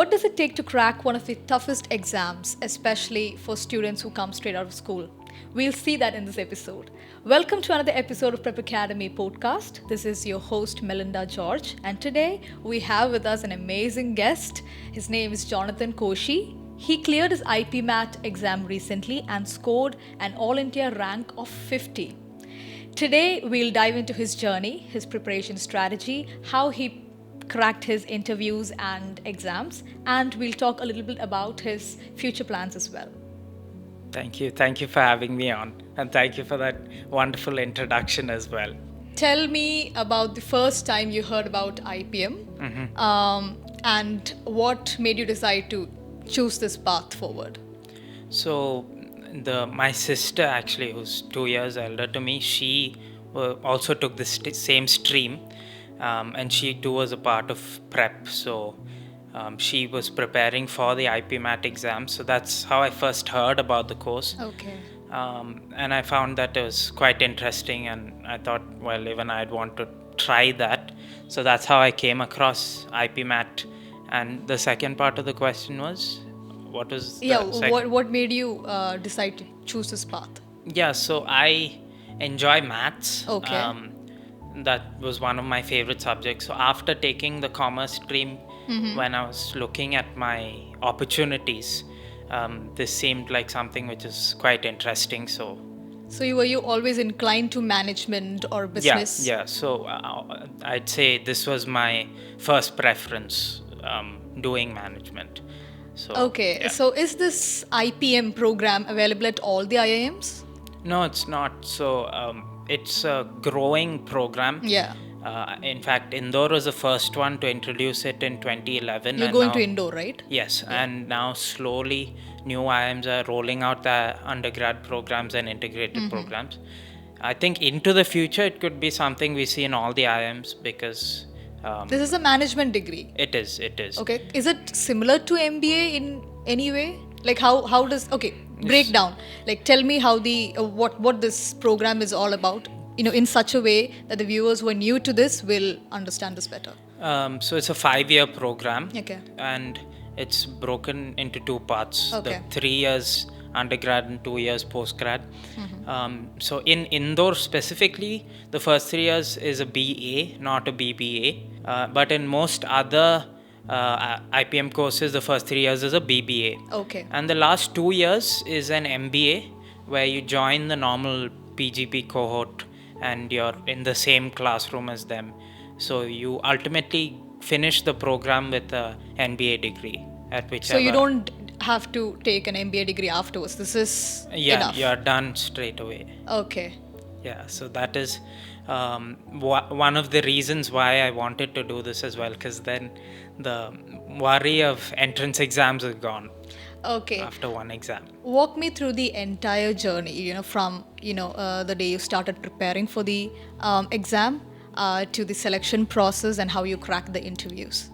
What does it take to crack one of the toughest exams, especially for students who come straight out of school? We'll see that in this episode. Welcome to another episode of Prep Academy podcast. This is your host, Melinda George, and today we have with us an amazing guest. His name is Jonathan Koshy. He cleared his IPMAT exam recently and scored an All India rank of 50. Today, we'll dive into his journey, his preparation strategy, how he cracked his interviews and exams, and we'll talk a little bit about his future plans as well. Thank you. Thank you for having me on. And thank you for that wonderful introduction as well. Tell me about the first time you heard about IPM and what made you decide to choose this path forward. So, my sister, actually, who's 2 years elder to me, she also took the same stream, and she too was a part of prep. So, she was preparing for the IPMAT exam. So that's how I first heard about the course. Okay. And I found that it was quite interesting, and I thought, well, even I'd want to try that. So that's how I came across IPMAT. And the second part of the question was, what was the what made you decide to choose this path? Yeah, so I enjoy maths. Okay. That was one of my favorite subjects. So after taking the commerce stream, when I was looking at my opportunities, this seemed like something which is quite interesting. So were you always inclined to management or business? Yeah. So I'd say this was my first preference, doing management. So, Okay. yeah. So is this IPM program available at all the IIMs? No, it's not. So it's a growing program. Yeah. In fact, Indore was the first one to introduce it in 2011. You're and going now, to Indore, right? Yes, and now slowly new IIMs are rolling out the undergrad programs and integrated programs. I think into the future it could be something we see in all the IIMs because This is a management degree. it is. Okay. Is it similar to MBA in any way? Like how does break down. Like tell me how the what this program is all about. In such a way that the viewers who are new to this will understand this better. So it's a 5-year program. Okay. And it's broken into 2 parts. Okay. The 3 years undergrad and 2 years postgrad. So in Indore specifically, the first 3 years is a BA, not a BBA. But in most other IPM courses, the first 3 years is a BBA. Okay. And the last 2 years is an MBA, where you join the normal PGP cohort and you're in the same classroom as them. So you ultimately finish the program with a MBA degree at whichever. So you don't have to take an MBA degree afterwards. This is enough. You're done straight away. Okay. Yeah, so that is one of the reasons why I wanted to do this as well, because then the worry of entrance exams is gone. Okay. After one exam. Walk me through the entire journey, from the day you started preparing for the exam to the selection process and how you cracked the interviews.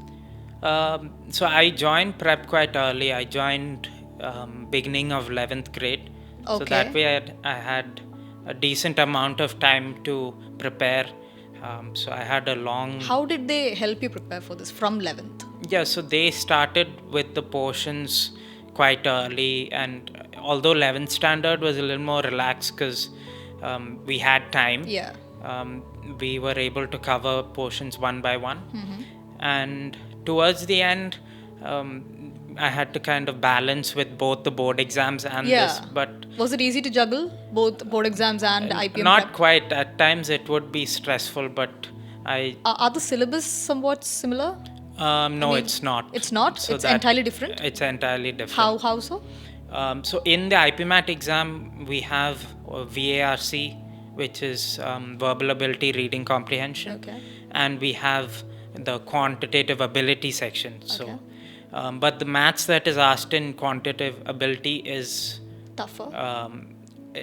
So I joined prep quite early. I joined beginning of 11th grade. So Okay. that way I had a decent amount of time to prepare. So I had a long... How did they help you prepare for this from 11th? Yeah, so they started with the portions quite early, and although 11th standard was a little more relaxed because we had time, Yeah. we were able to cover portions one by one. And towards the end, I had to kind of balance with both the board exams and this, but Was it easy to juggle both board exams and IPM not prep? quite. At times it would be stressful, but Are the syllabus somewhat similar? no, it's not. It's not? So It's that- entirely different? It's entirely different. How so? So in the IPMAT exam, we have VARC, which is verbal ability, reading comprehension. Okay. And we have the quantitative ability section. So, Okay. but the maths that is asked in quantitative ability is, Tougher?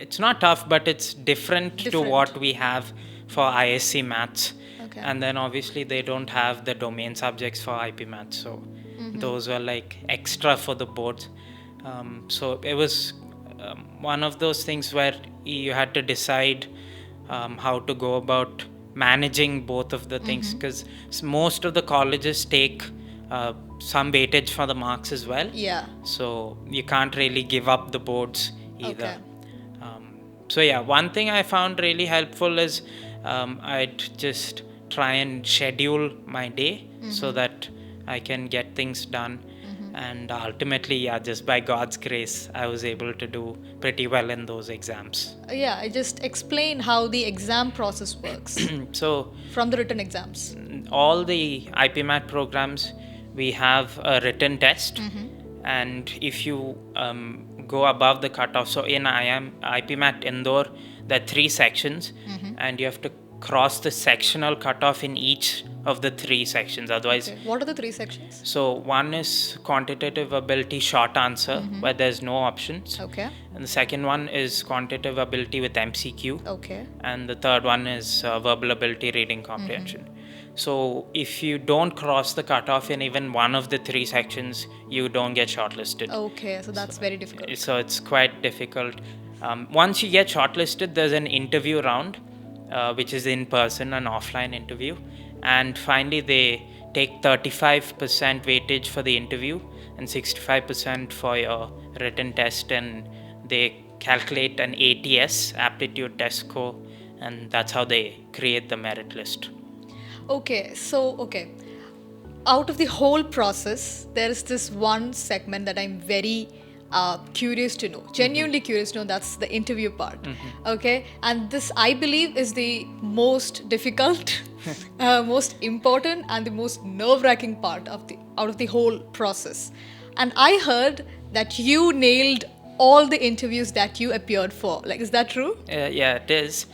it's not tough, but it's different to Different. what we have for ISC maths. Okay. And then obviously they don't have the domain subjects for IPMAT. So those were like extra for the boards. So it was one of those things where you had to decide how to go about managing both of the things, because most of the colleges take some weightage for the marks as well. Yeah. So you can't really give up the boards either. Okay. So yeah, one thing I found really helpful is I'd just try and schedule my day so that I can get things done. And ultimately, yeah, just by God's grace, I was able to do pretty well in those exams. Yeah, I just explain how the exam process works So from the written exams. all the IPMAT programs, we have a written test, and if you go above the cutoff, so in IPMAT Indore, there are 3 sections, and you have to cross the sectional cutoff in each of the 3 sections. Otherwise, Okay. What are the 3 sections? so one is quantitative ability short answer, where there's no options. Okay. And the second one is quantitative ability with MCQ. Okay. And the third one is verbal ability reading comprehension. So if you don't cross the cutoff in even one of the 3 sections, you don't get shortlisted. Okay, so that's very difficult. So it's quite difficult. Once you get shortlisted, there's an interview round, which is in person, an offline interview. And finally, they take 35% weightage for the interview and 65% for your written test, and they calculate an ATS, aptitude test score, and that's how they create the merit list. Okay, so, okay. Out of the whole process, there is this one segment that I'm very curious to know, genuinely curious to know. That's the interview part. Okay, and this, I believe, is the most difficult, most important, and the most nerve-wracking part of the out of the whole process. And I heard that you nailed all the interviews that you appeared for. Like, is that true? Yeah, it is.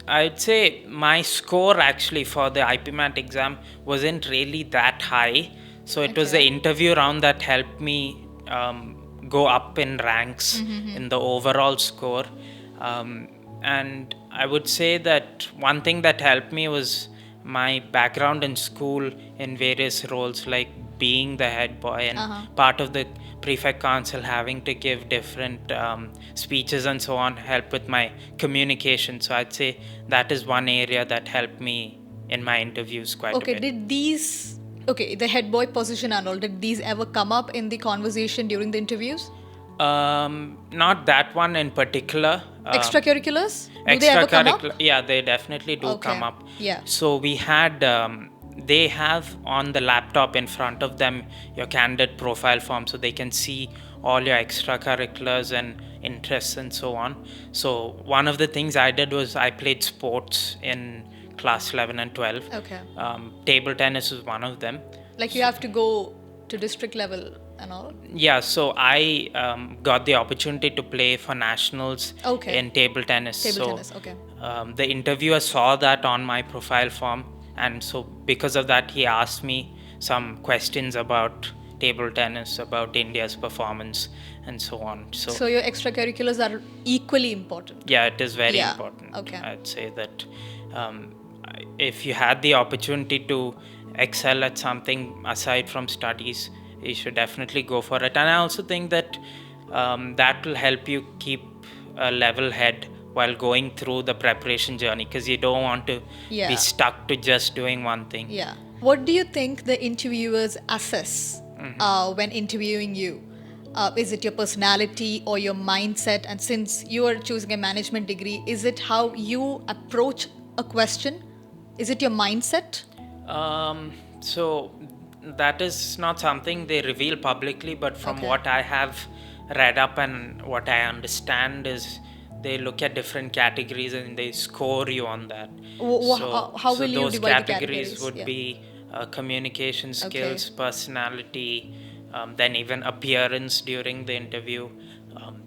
I'd say my score actually for the IPMAT exam wasn't really that high. So it was the Okay. interview round that helped me go up in ranks in the overall score. And I would say that one thing that helped me was my background in school in various roles, like being the head boy and part of the prefect council, having to give different speeches and so on, help with my communication. So I'd say that is one area that helped me in my interviews quite a Okay, bit. did these, okay, the head boy position and all, did these ever come up in the conversation during the interviews? Not that one in particular. Extracurriculars? Do they ever come up? Yeah, they definitely do Okay. come up. Yeah. So we had, they have on the laptop in front of them your candidate profile form, so they can see all your extracurriculars and interests and so on. So one of the things I did was I played sports in class 11 and 12. Okay. Table tennis is one of them. Like you have to go to district level and all? Yeah, so I got the opportunity to play for nationals Okay. in table tennis. Table So tennis, okay. the interviewer saw that on my profile form, and so because of that, he asked me some questions about table tennis, about India's performance, and so on. So your extracurriculars are equally important. Yeah, it is very Yeah, important. okay. I'd say that if you had the opportunity to excel at something aside from studies, you should definitely go for it. And I also think that that will help you keep a level head while going through the preparation journey, because you don't want to Yeah. be stuck to just doing one thing. Yeah. What do you think the interviewers assess when interviewing you? Is it your personality or your mindset? And since you are choosing a management degree, is it how you approach a question? Is it your mindset? So that is not something they reveal publicly, but from Okay. what I have read up and what I understand is they look at different categories and they score you on that. How will you those divide the categories categories? would Yeah. be communication skills, Okay. personality, then even appearance during the interview,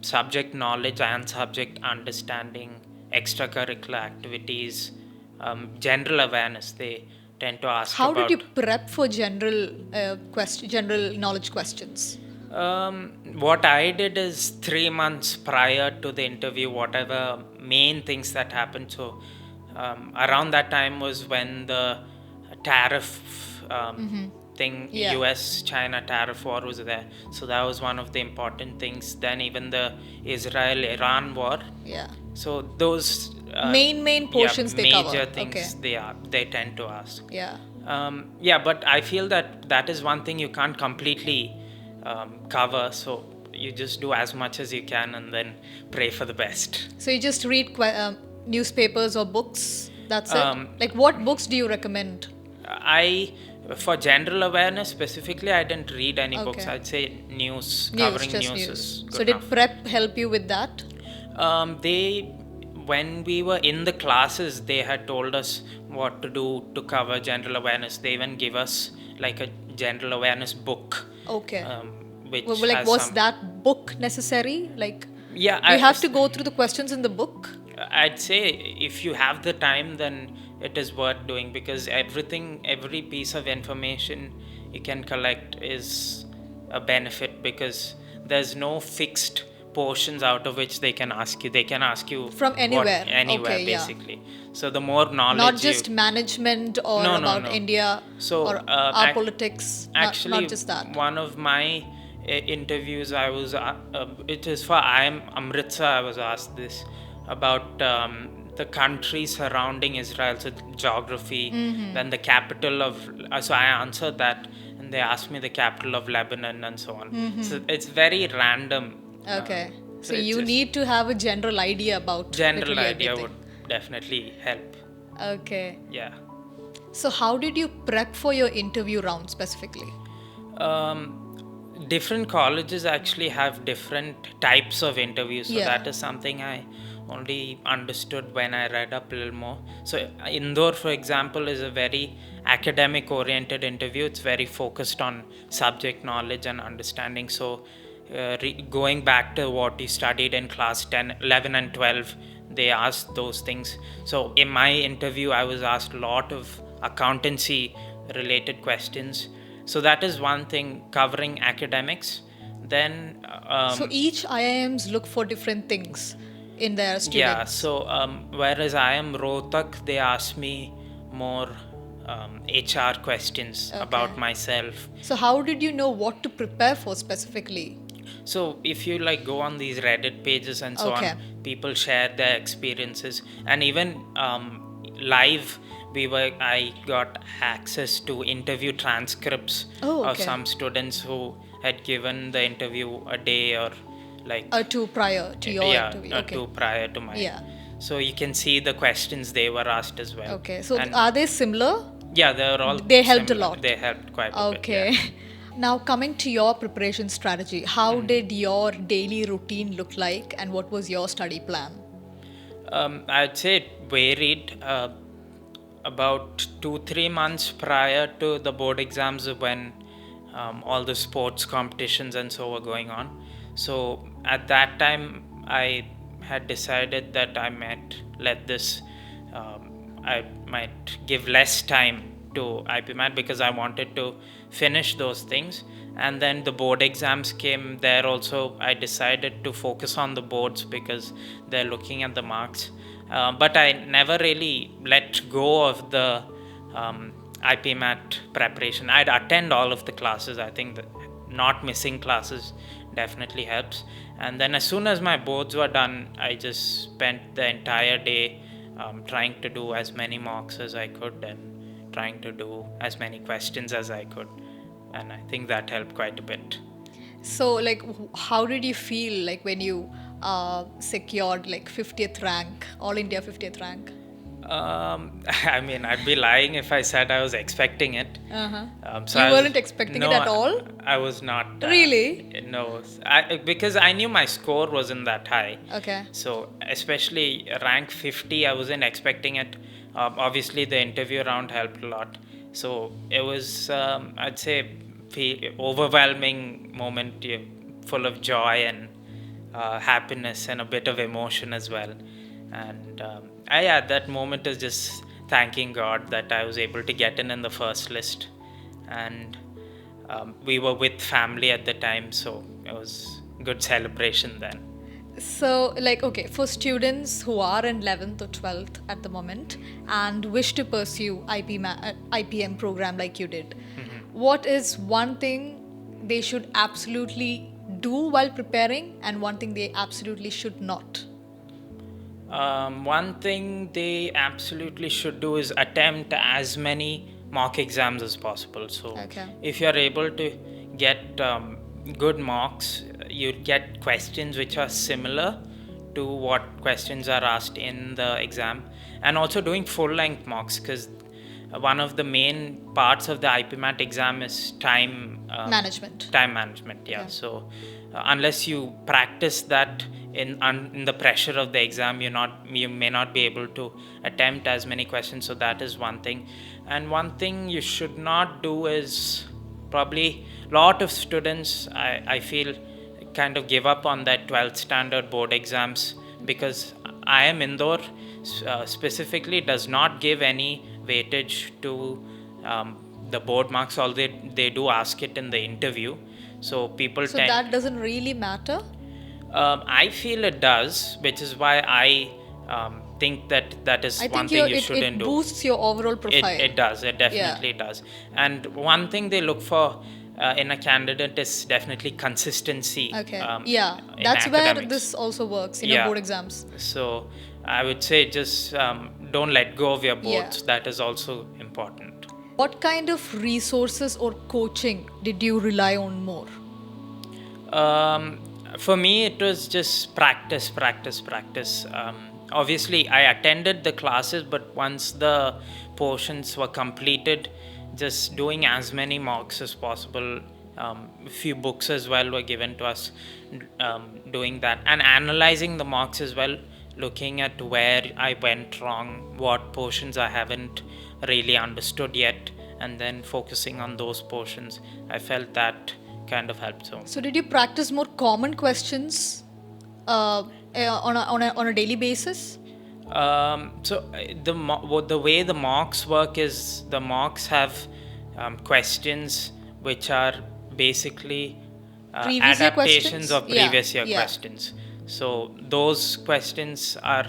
subject knowledge and subject understanding, extracurricular activities, general awareness. They tend to ask How about. did you prep for general knowledge questions? What I did is 3 months prior to the interview, whatever main things that happened. So around that time was when the tariff thing, Yeah. US China tariff war was there. So that was one of the important things. Then even the Israel Iran war. Yeah. So those Main portions they cover. major things Okay. they tend to ask. Yeah. Yeah, but I feel that is one thing you can't completely cover. So you just do as much as you can and then pray for the best. So you just read newspapers or books. That's it. Um, Like, what books do you recommend? I, for general awareness specifically, I didn't read any books. Okay. I'd say news, News, covering just news news. is So good did enough. prep help you with that? They, when we were in the classes, they had told us what to do to cover general awareness. They even give us like a general awareness book, Okay. which Like, has was some. that book necessary? Like, Yeah, do you have to go through the questions in the book? I'd say if you have the time, then it is worth doing, because every piece of information you can collect is a benefit, because there's no fixed portions out of which they can ask you. They can ask you From anywhere. anywhere Okay, yeah. basically. So the more Not knowledge just you. management or No, no, about no. India So, or our politics. actually, Not just that. one of my interviews, I was, it is for I am Amritsar. I was asked this about the country surrounding Israel, so geography, then the capital of. So I answered that, and they asked me the capital of Lebanon and so on. So it's very random. Okay. So it's you just need to have a general idea about general literally idea everything. would definitely help. Okay. Yeah. So how did you prep for your interview round specifically? Different colleges actually have different types of interviews, so Yeah. that is something I only understood when I read up a little more. So Indore, for example, is a very academic oriented interview. It's very focused on subject knowledge and understanding. So going back to what you studied in class 10, 11 and 12, they asked those things. So in my interview, I was asked a lot of accountancy related questions. So that is one thing, covering academics. Then So each IIMs look for different things in their yeah, students. so whereas I am Rohtak, they ask me more HR questions about myself. So how did you know what to prepare for specifically? So if you like go on these Reddit pages and so Okay. on, people share their experiences, and even live. I got access to interview transcripts Oh, of okay. some students who had given the interview a day or like Two prior to your yeah, interview. or Okay. two prior to mine. Yeah. So you can see the questions they were asked as well. Okay. So And are they similar? yeah, they were all. They helped a similar. lot. They helped quite a bit. Okay. Yeah. Now coming to your preparation strategy, how did your daily routine look like and what was your study plan? I'd say it varied. About 2-3 months prior to the board exams, when all the sports competitions and so were going on. So at that time, I had decided that I might let this. I might give less time to IPMAT because I wanted to finish those things. And then the board exams came there also. I decided to focus on the boards because they're looking at the marks. But I never really let go of the IPMAT preparation. I'd attend all of the classes. I think that not missing classes definitely helps. And then as soon as my boards were done, I just spent the entire day trying to do as many mocks as I could and trying to do as many questions as I could. And I think that helped quite a bit. So, like, how did you feel like when you secured like 50th rank, All India 50th rank? I mean, I'd be lying if I said I was expecting it. You weren't expecting it at all? I was not. Really? No, because I knew my score wasn't that high. Okay. So, especially rank 50, I wasn't expecting it. Obviously, the interview round helped a lot. So, it was, I'd say, overwhelming moment, full of joy and happiness and a bit of emotion as well. And yeah, that moment is just thanking God that I was able to get in the first list. And we were with family at the time, so it was good celebration then. So, like, okay, for students who are in 11th or 12th at the moment and wish to pursue IPM program like you did, what is one thing they should absolutely do while preparing and one thing they absolutely should not? One thing they absolutely should do is attempt as many mock exams as possible. So Okay. if you're able to get good marks, you get questions which are similar to what questions are asked in the exam, and also doing full length mocks, because one of the main parts of the IPMAT exam is Management. time management. Yeah. Okay. So unless you practice that in the pressure of the exam, you may not be able to attempt as many questions. So that is one thing. And one thing you should not do is, probably a lot of students, I feel, kind of give up on that 12th standard board exams, because IIM Indore specifically does not give any weightage to the board marks, although they do ask it in the interview. So people So tend. that doesn't really matter? I feel it does, which is why I think that is I one think thing you shouldn't it do. boosts your overall profile. It does. It definitely does. And one thing they look for in a candidate is definitely consistency. Okay. In That's where academics. this also works, board exams. So I would say just don't let go of your boards. Yeah. That is also important. What kind of resources or coaching did you rely on more? For me, it was just practice. Obviously, I attended the classes, but once the portions were completed, just doing as many mocks as possible. A few books as well were given to us, doing that and analyzing the mocks as well, looking at where I went wrong, what portions I haven't really understood yet, and then focusing on those portions. I felt that kind of helped. So did you practice more common questions on a daily basis? The way the mocks work is the mocks have questions which are basically Previous year adaptations questions? of previous year Yeah. questions. So those questions are,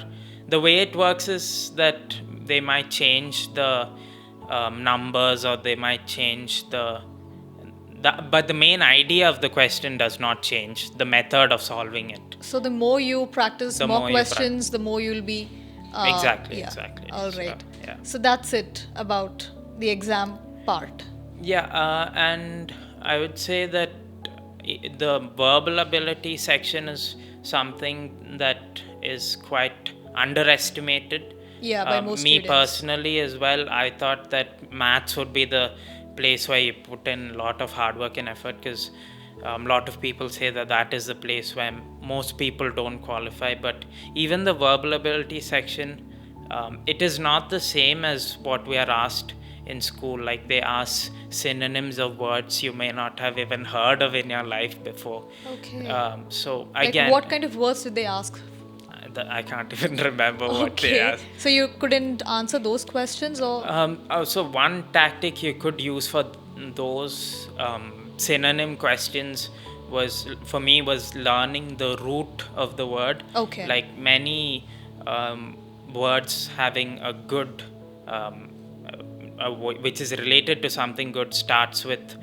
the way it works is that they might change the numbers, or they might change but the main idea of the question does not change, the method of solving it. So the more you practice The more more you questions, the more you'll be. Exactly. All right. So, yeah. So that's it about the exam part. Yeah, and I would say that the verbal ability section is something that is quite underestimated. Yeah, by most me students. personally as well, I thought that maths would be the place where you put in a lot of hard work and effort, because a lot of people say that is the place where most people don't qualify. But even the verbal ability section, it is not the same as what we are asked in school. Like, they ask synonyms of words you may not have even heard of in your life before. Okay. So Like again, what kind of words did they ask? I can't even remember what they Okay. asked. So you couldn't answer those questions, or So one tactic you could use for those synonym questions was learning the root of the word. Okay. Like many words having a good, which is related to something good, starts with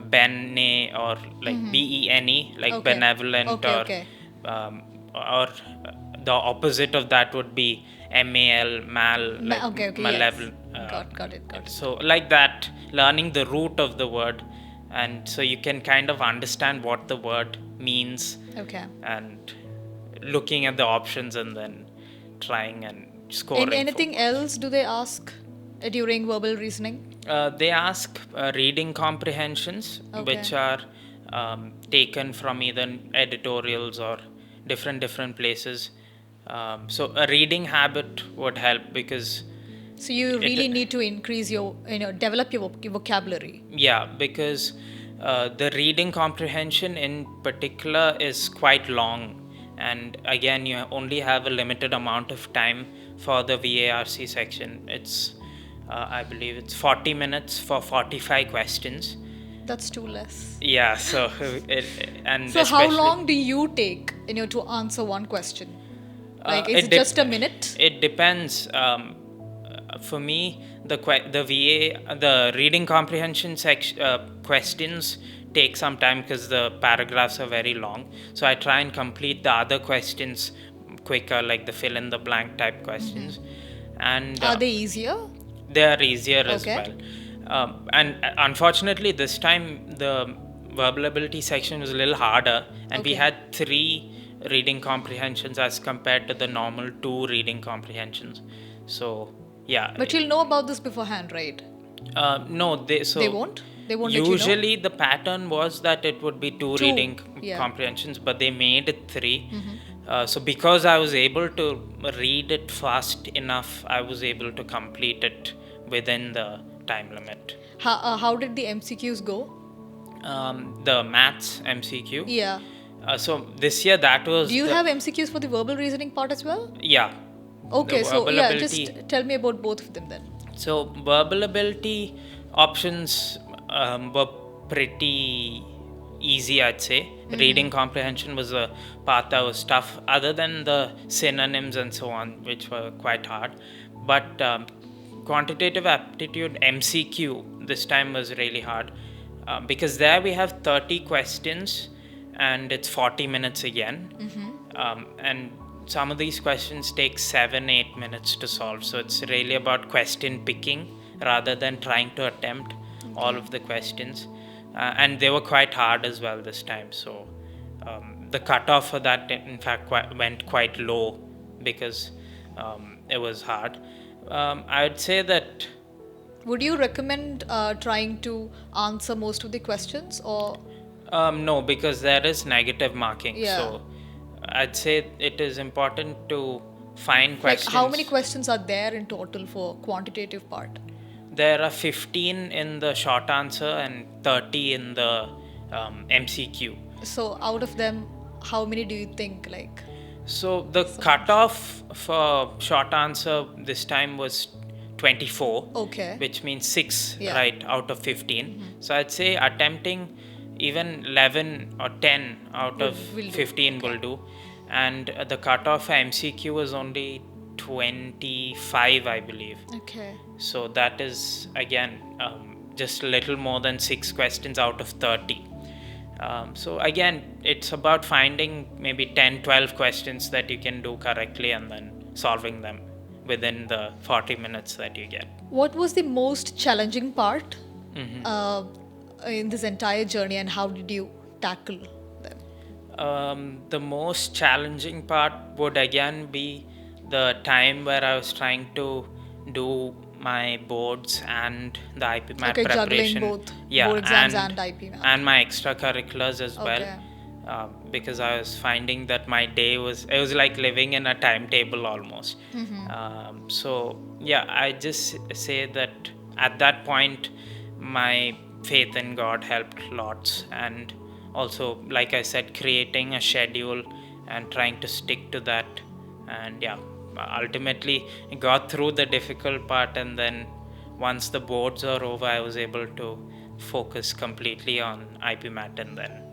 bene, or like bene, like Okay. benevolent, Okay. or the opposite of that would be mal, like okay, malevolent. Yes. Got it. So like that, learning the root of the word, and so you can kind of understand what the word means, Okay. and looking at the options and then trying and scoring. Anything else do they ask during verbal reasoning? They ask reading comprehensions, Okay. which are taken from either editorials or different places. So a reading habit would help, because So you really need to increase your, develop your vocabulary. yeah, because the reading comprehension in particular is quite long, and again, you only have a limited amount of time for the VARC section. It's I believe it's 40 minutes for 45 questions. That's too less. Yeah, so and So how especially- long do you take, to answer one question? Like, is it dep- just a minute? It depends. For me, the reading comprehension questions take some time, because the paragraphs are very long. So I try and complete the other questions quicker, like the fill in the blank type questions. And Are they easier? they are easier as Okay. well. And unfortunately, this time the verbal ability section was a little harder, and we Okay. had 3 reading comprehensions as compared to the normal 2 reading comprehensions. So yeah, But you'll know about this beforehand, right? no, They won't? They won't let you know? usually the pattern was that it would be 2 reading Two. Yeah. comprehensions, but they made it 3. So because I was able to read it fast enough, I was able to complete it within the time limit. How did the MCQs go? The maths MCQ. Yeah. So this year that was Do you the have MCQs for the verbal reasoning part as well? yeah Okay, the so verbal yeah, ability. just tell me about both of them then. So verbal ability options were pretty easy, I'd say. Reading comprehension was a part that was tough, other than the synonyms and so on, which were quite hard. But quantitative aptitude MCQ this time was really hard, because there we have 30 questions and it's 40 minutes again. And some of these questions take 7-8 minutes to solve, so it's really about question picking rather than trying to attempt all of the questions. And they were quite hard as well this time, so the cutoff for that in fact went quite low because it was hard. I would say that Would you recommend trying to answer most of the questions, or no, because there is negative marking. Yeah. So I'd say it is important to find like questions. how many questions are there in total for quantitative part? There are 15 in the short answer and 30 in the MCQ. So out of them, how many do you think like? So the cutoff for short answer this time was 24, Okay. which means 6 Yeah. right out of 15. So I'd say attempting even 11 or 10 out of will do. 15 will do. And the cutoff for MCQ was only 25, I believe. Okay. So that is again just a little more than 6 questions out of 30. So again, it's about finding maybe 10-12 questions that you can do correctly and then solving them within the 40 minutes that you get. What was the most challenging part in this entire journey, and how did you tackle them? The most challenging part would again be the time where I was trying to do my boards and the IPMAT Okay, juggling preparation. both board exams and IPMAT. And my extracurriculars as Okay. well. Because I was finding that my day was like living in a timetable almost. So yeah, I just say that at that point my faith in God helped lots, and also, like I said, creating a schedule and trying to stick to that. And yeah, ultimately got through the difficult part, and then once the boards are over, I was able to focus completely on IPMAT, and then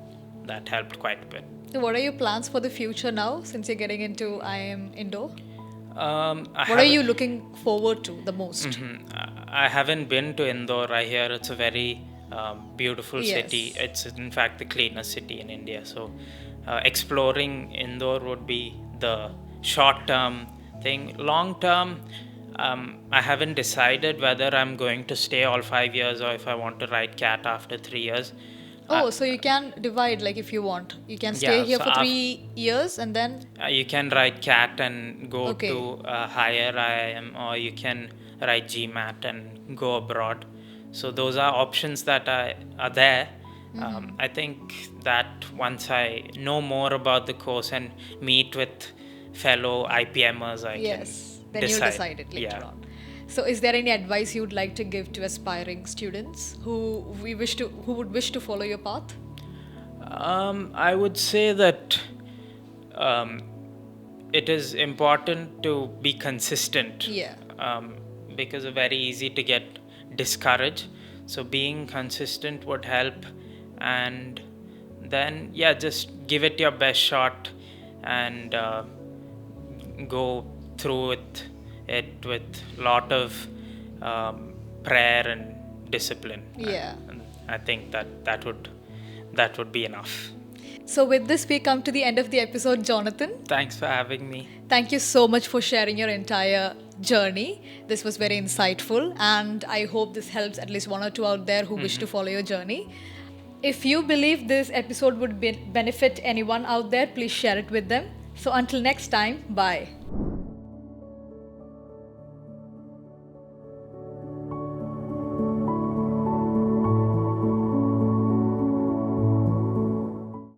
that helped quite a bit. So what are your plans for the future now, since you're getting into IIM Indore? What What are you looking forward to the most? I haven't been to Indore. I hear it's a very beautiful Yes. city. It's in fact the cleanest city in India. So exploring Indore would be the short term thing. Long term, I haven't decided whether I'm going to stay all 5 years or if I want to write CAT after 3 years. Oh, so you can divide, like if you want. You can stay Yeah, here so for 3 years and then. You can write CAT and go Okay. to higher IIM, or you can write GMAT and go abroad. So those are options that are there. I think that once I know more about the course and meet with fellow IPMers, I Yes, can then decide. you'll decide it later Yeah. on. So, is there any advice you would like to give to aspiring students who would wish to follow your path? I would say that it is important to be consistent. Yeah. Because it's very easy to get discouraged. So being consistent would help, and then yeah, just give it your best shot and go through it with lot of prayer and discipline. Yeah. And I think that would be enough. So, with this, we come to the end of the episode, Jonathan. Thanks for having me. Thank you so much for sharing your entire journey. This was very insightful, and I hope this helps at least one or two out there who wish to follow your journey. If you believe this episode would benefit anyone out there, please share it with them. So, until next time, bye.